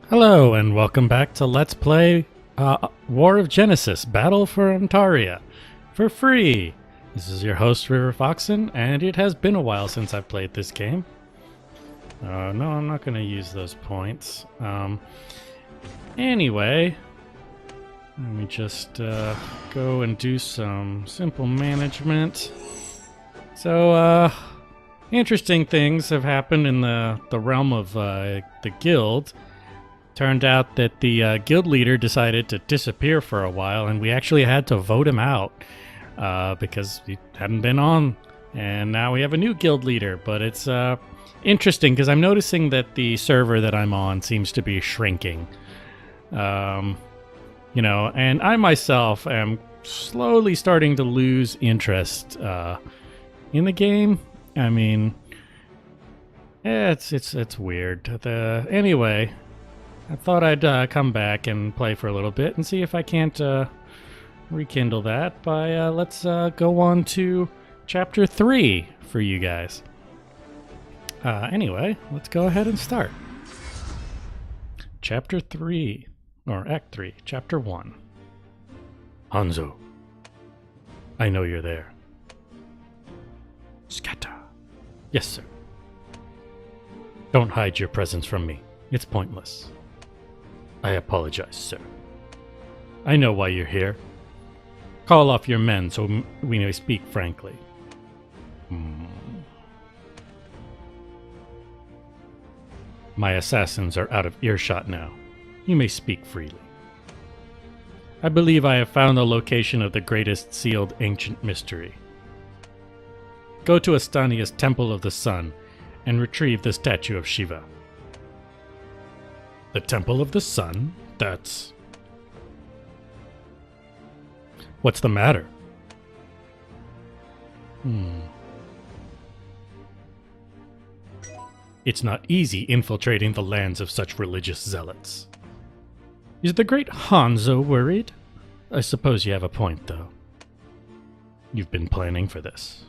Hello and welcome back to Let's Play War of Genesis, Battle for Antaria, for free. This is your host, River Foxen, and it has been a while since I've played this game. No, I'm not going to use those points. Anyway, let me just go and do some simple management. So, interesting things have happened in the realm of the guild. Turned out that the guild leader decided to disappear for a while, and we actually had to vote him out because he hadn't been on. And now we have a new guild leader, but it's interesting because I'm noticing that the server that I'm on seems to be shrinking. And I myself am slowly starting to lose interest in the game. I mean, it's weird. Anyway, I thought I'd come back and play for a little bit and see if I can't rekindle that by let's go on to Chapter 3 for you guys. Anyway, let's go ahead and start. Chapter 3, or Act 3, Chapter 1. Hanzo, I know you're there. Scatter. Yes, sir. Don't hide your presence from me. It's pointless. I apologize, sir. I know why you're here. Call off your men so we may speak frankly. My assassins are out of earshot now. You may speak freely. I believe I have found the location of the greatest sealed ancient mystery. Go to Astania's Temple of the Sun and retrieve the statue of Shiva. The Temple of the Sun? That's... What's the matter? It's not easy infiltrating the lands of such religious zealots. Is the great Hanzo worried? I suppose you have a point, though. You've been planning for this.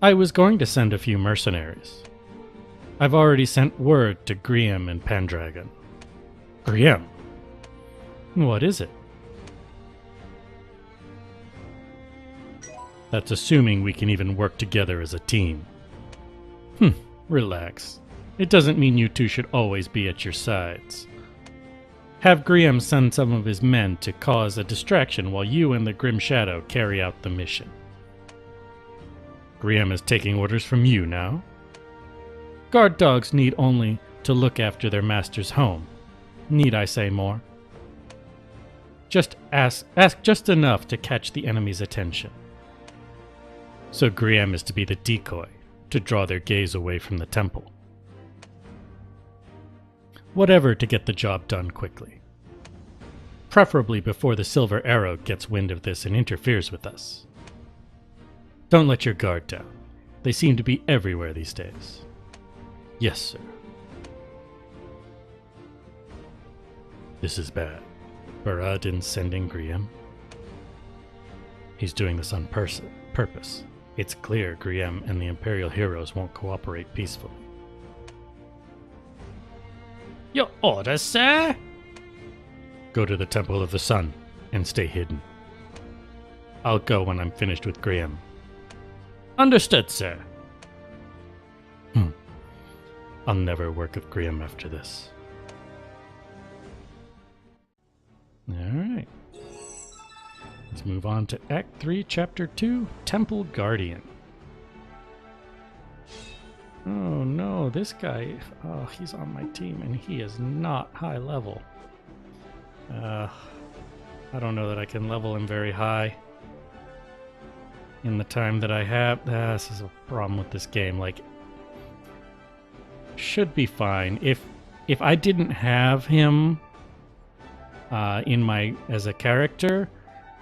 I was going to send a few mercenaries. I've already sent word to Griam and Pendragon. Griam? What is it? That's assuming we can even work together as a team. Relax. It doesn't mean you two should always be at your sides. Have Griam send some of his men to cause a distraction while you and the Grim Shadow carry out the mission. Griam is taking orders from you now? Guard dogs need only to look after their master's home. Need I say more? Just ask just enough to catch the enemy's attention. So Griam is to be the decoy, to draw their gaze away from the temple. Whatever to get the job done quickly. Preferably before the Silver Arrow gets wind of this and interferes with us. Don't let your guard down. They seem to be everywhere these days. Yes, sir. This is bad. Baradin sending Griam. He's doing this on purpose. It's clear Griam and the Imperial heroes won't cooperate peacefully. Your orders, sir? Go to the Temple of the Sun and stay hidden. I'll go when I'm finished with Griam. Understood, sir. I'll never work with Griam after this. Alright. Let's move on to Act 3, Chapter 2, Temple Guardian. Oh no, this guy, he's on my team and he is not high level. I don't know that I can level him very high in the time that I have. This is a problem with this game. Like, should be fine. If I didn't have him as a character,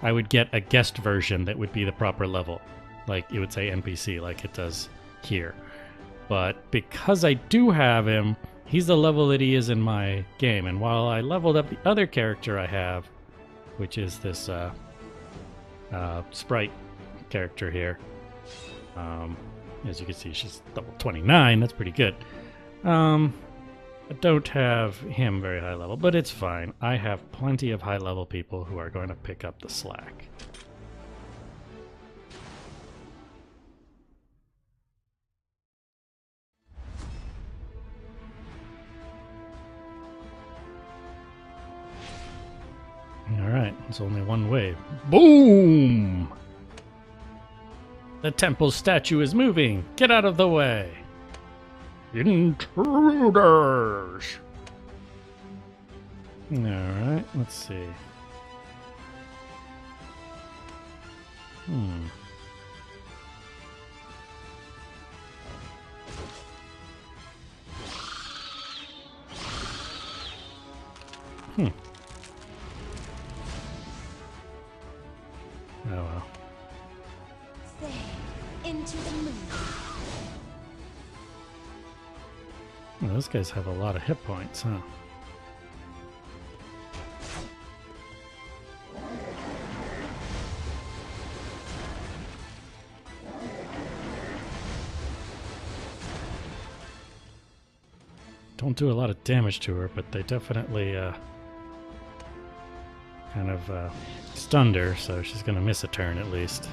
I would get a guest version that would be the proper level. Like, it would say NPC like it does here. But because I do have him, he's the level that he is in my game. And while I leveled up the other character I have, which is this sprite character here, as you can see, she's level 29. That's pretty good. I don't have him very high level, but it's fine. I have plenty of high level people who are going to pick up the slack. Alright, it's only one wave. Boom! The temple statue is moving! Get out of the way! Intruders! Alright, let's see. Hmm. Oh well. Say, into the moon. Well, those guys have a lot of hit points, huh? Don't do a lot of damage to her, but they definitely kind of stunned her, so she's going to miss a turn at least.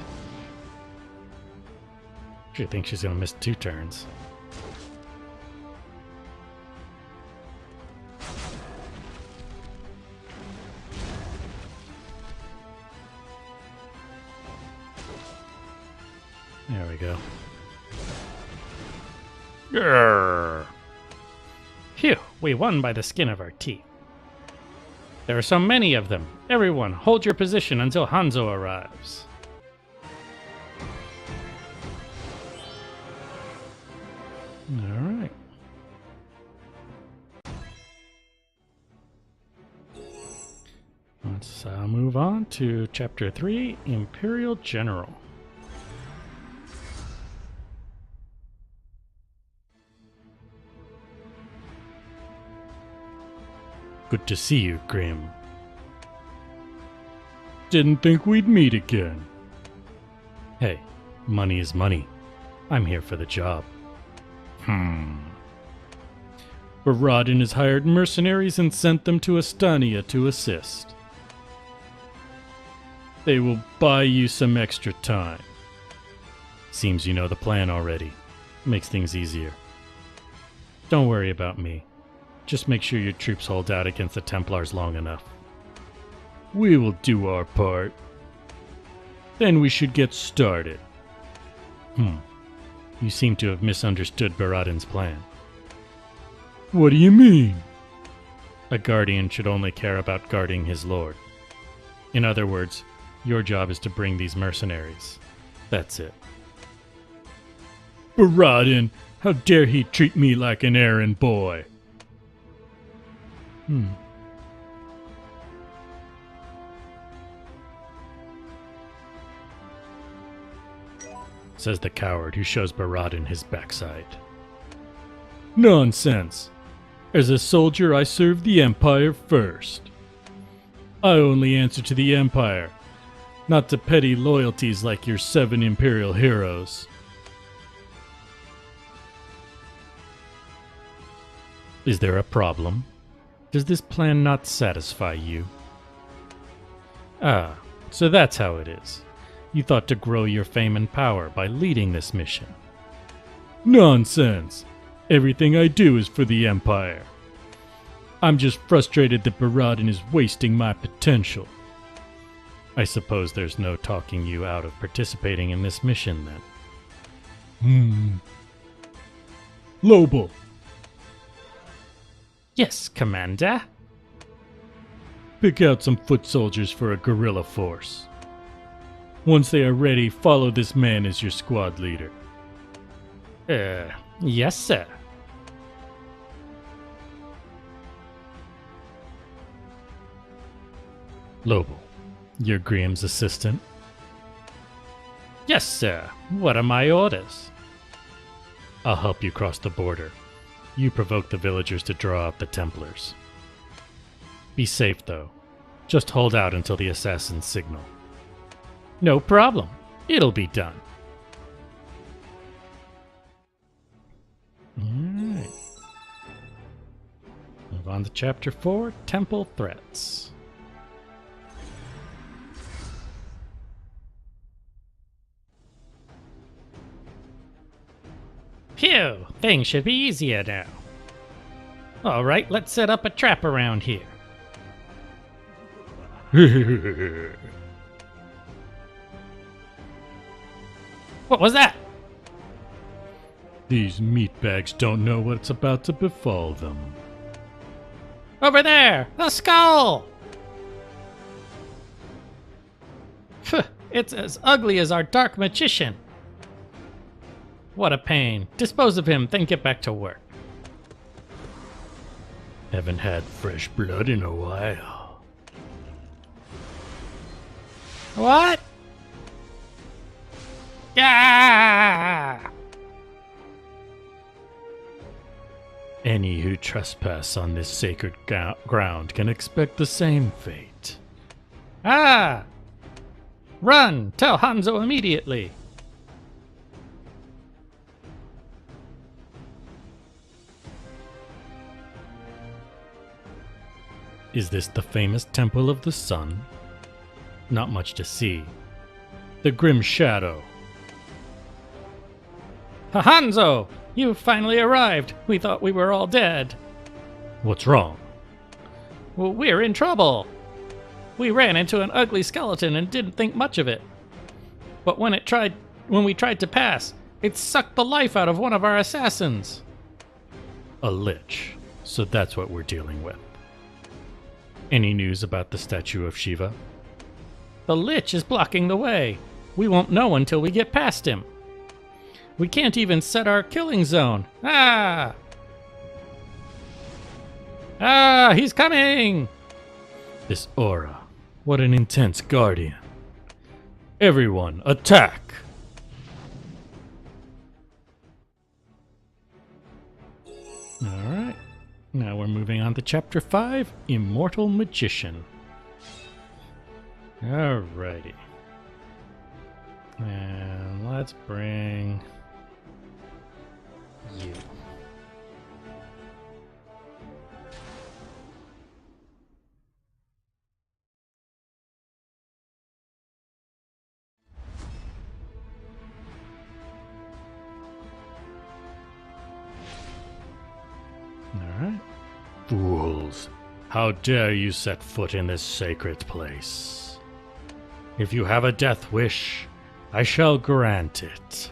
I think she's going to miss 2 turns. There we go. Grrr. Phew, we won by the skin of our teeth. There are so many of them. Everyone, hold your position until Hanzo arrives. Alright. Let's move on to Chapter 3, Imperial General. Good to see you, Grim. Didn't think we'd meet again. Hey, money is money. I'm here for the job. Baradin has hired mercenaries and sent them to Astania to assist. They will buy you some extra time. Seems you know the plan already. Makes things easier. Don't worry about me. Just make sure your troops hold out against the Templars long enough. We will do our part. Then we should get started. You seem to have misunderstood Baradin's plan. What do you mean? A guardian should only care about guarding his lord. In other words, your job is to bring these mercenaries. That's it. Baradin, how dare he treat me like an errand boy? Says the coward who shows Baradin his backside. Nonsense! As a soldier, I serve the Empire first. I only answer to the Empire, not to petty loyalties like your 7 Imperial heroes. Is there a problem? Does this plan not satisfy you? Ah, so that's how it is. You thought to grow your fame and power by leading this mission. Nonsense! Everything I do is for the Empire. I'm just frustrated that Baradin is wasting my potential. I suppose there's no talking you out of participating in this mission then. Lobel! Yes, Commander. Pick out some foot soldiers for a guerrilla force. Once they are ready, follow this man as your squad leader. Yes, sir. Lobel, you're Graham's assistant? Yes, sir. What are my orders? I'll help you cross the border. You provoke the villagers to draw out the Templars. Be safe, though. Just hold out until the assassins signal. No problem. It'll be done. Alright. on to Chapter 4, Temple Threats. Phew! Things should be easier now. Alright, let's set up a trap around here. What was that? These meatbags don't know what's about to befall them. Over there! A skull! Phew, it's as ugly as our dark magician. What a pain. Dispose of him, then get back to work. Haven't had fresh blood in a while. What? Yeah! Any who trespass on this sacred ground can expect the same fate. Ah! Run! Tell Hanzo immediately. Is this the famous Temple of the Sun? Not much to see. The Grim Shadow. Hanzo! You finally arrived. We thought we were all dead. What's wrong? Well, we're in trouble. We ran into an ugly skeleton and didn't think much of it. But when we tried to pass, it sucked the life out of one of our assassins. A lich. So that's what we're dealing with. Any news about the statue of Shiva? The lich is blocking the way. We won't know until we get past him. We can't even set our killing zone. Ah! Ah, he's coming! This aura. What an intense guardian. Everyone, attack! Alright. Now we're moving on to Chapter 5, Immortal Magician. Alrighty. And let's bring you. Alright. Fools, how dare you set foot in this sacred place? If you have a death wish, I shall grant it.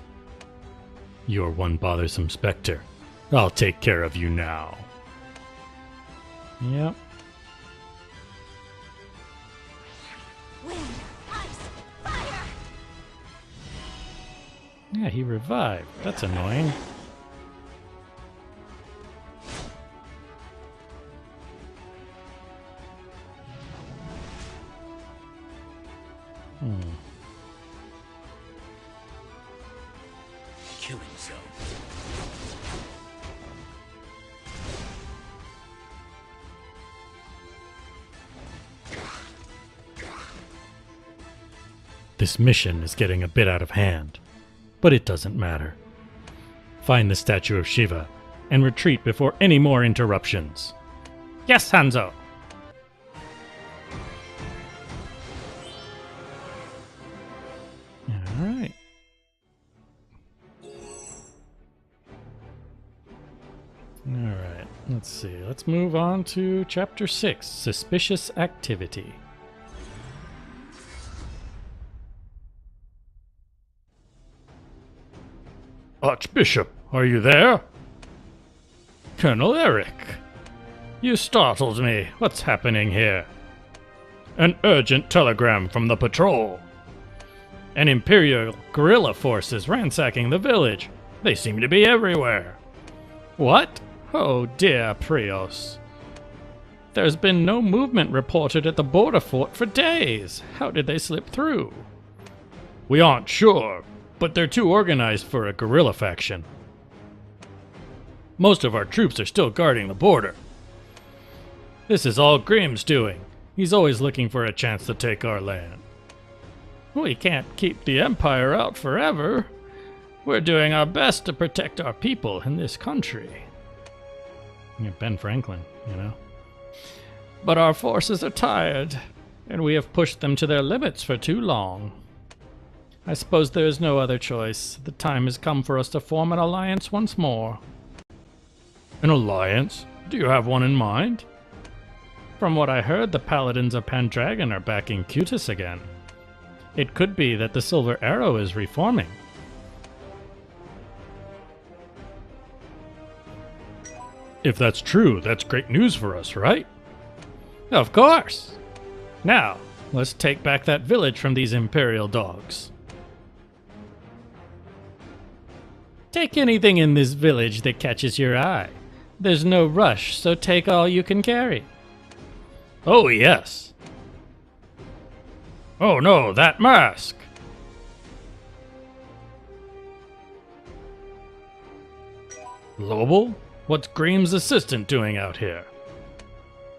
You're one bothersome specter. I'll take care of you now. Yep. Wind, ice, fire! Yeah, he revived. That's annoying. Killing zone. This mission is getting a bit out of hand, but it doesn't matter. Find the statue of Shiva and retreat before any more interruptions. Yes, Hanzo! Alright. Alright, let's see. Let's move on to Chapter 6, Suspicious Activity. Archbishop, are you there? Colonel Eric. You startled me. What's happening here? An urgent telegram from the patrol. An Imperial guerrilla force is ransacking the village. They seem to be everywhere. What? Oh dear, Prios. There's been no movement reported at the border fort for days. How did they slip through? We aren't sure, but they're too organized for a guerrilla faction. Most of our troops are still guarding the border. This is all Grimm's doing. He's always looking for a chance to take our land. We can't keep the Empire out forever. We're doing our best to protect our people in this country. Yeah, Ben Franklin, you know. But our forces are tired, and we have pushed them to their limits for too long. I suppose there is no other choice. The time has come for us to form an alliance once more. An alliance? Do you have one in mind? From what I heard, the Paladins of Pendragon are backing Cutis again. It could be that the Silver Arrow is reforming. If that's true, that's great news for us, right? Of course! Now, let's take back that village from these Imperial dogs. Take anything in this village that catches your eye. There's no rush, so take all you can carry. Oh, yes. Oh no, that mask! Lobel? What's Grimm's assistant doing out here?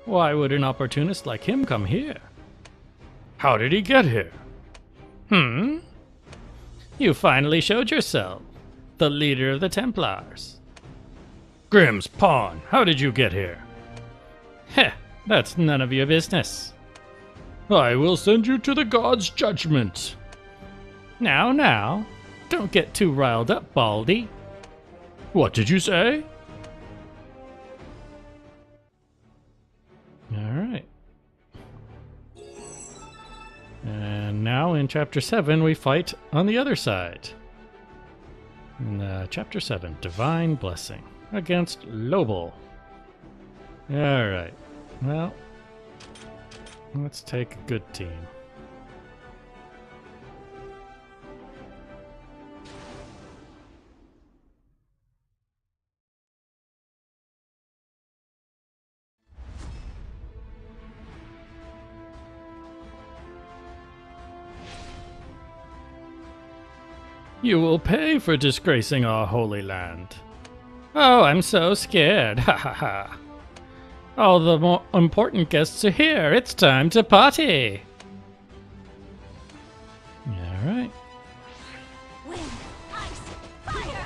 Why would an opportunist like him come here? How did he get here? You finally showed yourself, the leader of the Templars. Grimm's pawn, how did you get here? Heh, that's none of your business. I will send you to the God's judgment. Now, don't get too riled up, Baldy. What did you say? Alright. And now in Chapter 7 we fight on the other side. In Chapter 7, Divine Blessing against Lobel. Alright, well, let's take a good team. You will pay for disgracing our holy land. Oh, I'm so scared. Ha ha ha. All the more important guests are here. It's time to party. Alright. Wind, ice, fire!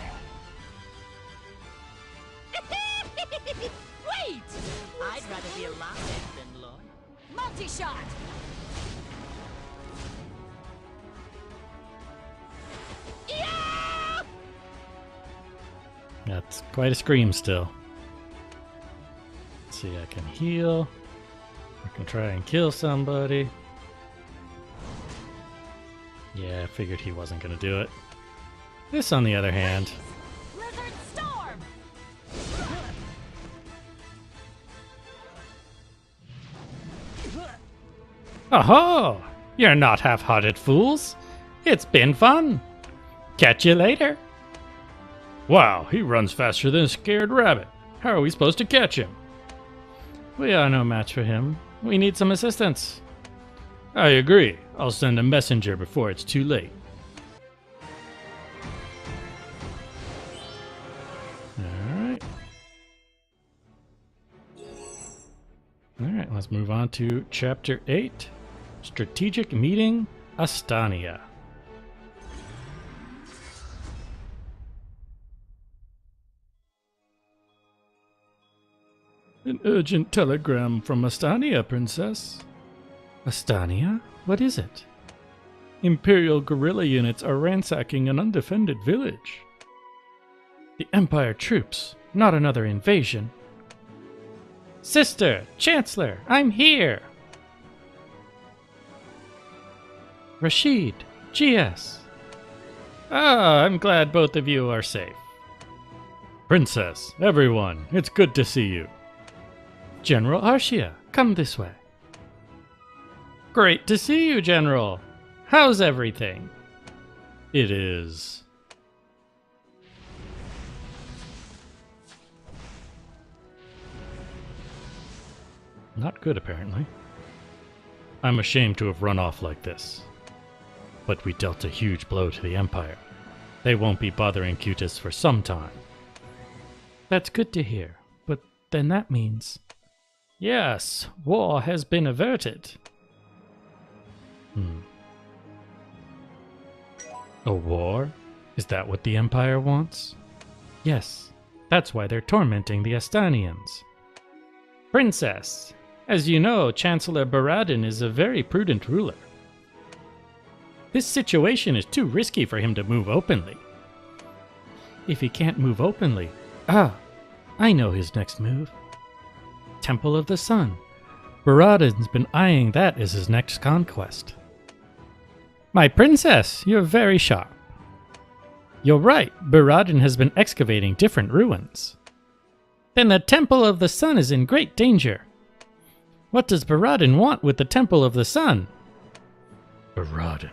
Wait! I'd rather be alive than loyal. Multi-shot! Yeah! That's quite a scream still. Let's see, I can heal. I can try and kill somebody. Yeah, I figured he wasn't going to do it. This, on the other hand. Blizzard storm! Oh-ho! You're not half-hearted fools. It's been fun. Catch you later. Wow, he runs faster than a scared rabbit. How are we supposed to catch him? We are no match for him. We need some assistance. I agree. I'll send a messenger before it's too late. Alright. Alright, let's move on to Chapter 8. Strategic Meeting, Astania. An urgent telegram from Astania, Princess. Astania? What is it? Imperial guerrilla units are ransacking an undefended village. The Empire troops, not another invasion. Sister, Chancellor, I'm here! Rashid, GS. Ah, I'm glad both of you are safe. Princess, everyone, it's good to see you. General Arshia, come this way. Great to see you, General. How's everything? It is. Not good, apparently. I'm ashamed to have run off like this. But we dealt a huge blow to the Empire. They won't be bothering Cutis for some time. That's good to hear, but then that means... Yes, war has been averted. A war? Is that what the Empire wants? Yes, that's why they're tormenting the Astanians. Princess, as you know, Chancellor Baradin is a very prudent ruler. This situation is too risky for him to move openly. If he can't move openly, I know his next move. Temple of the Sun. Baradin's been eyeing that as his next conquest. My princess, you're very sharp. You're right, Baradin has been excavating different ruins. Then the Temple of the Sun is in great danger. What does Baradin want with the Temple of the Sun? Baradin.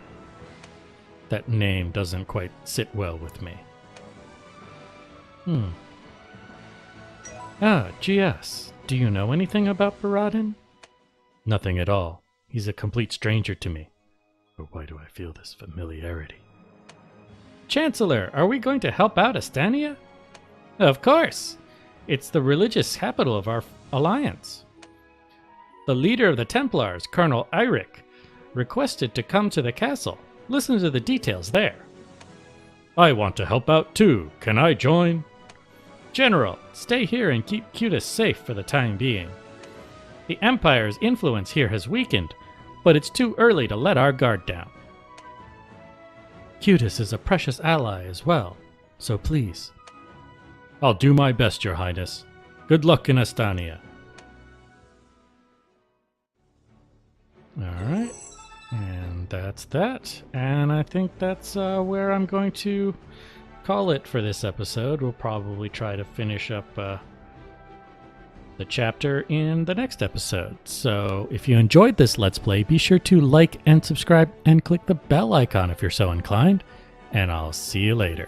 That name doesn't quite sit well with me. GS, do you know anything about Baradin? Nothing at all. He's a complete stranger to me. But why do I feel this familiarity? Chancellor, are we going to help out Astania? Of course! It's the religious capital of our alliance. The leader of the Templars, Colonel Eirik, requested to come to the castle. Listen to the details there. I want to help out too. Can I join? General, stay here and keep Cutis safe for the time being. The Empire's influence here has weakened, but it's too early to let our guard down. Cutis is a precious ally as well, so please. I'll do my best, Your Highness. Good luck in Astania. Alright, and that's that. And I think that's where I'm going to call it for this episode. We'll probably try to finish up the chapter in the next episode. So if you enjoyed this Let's Play, be sure to like and subscribe and click the bell icon if you're so inclined. And I'll see you later.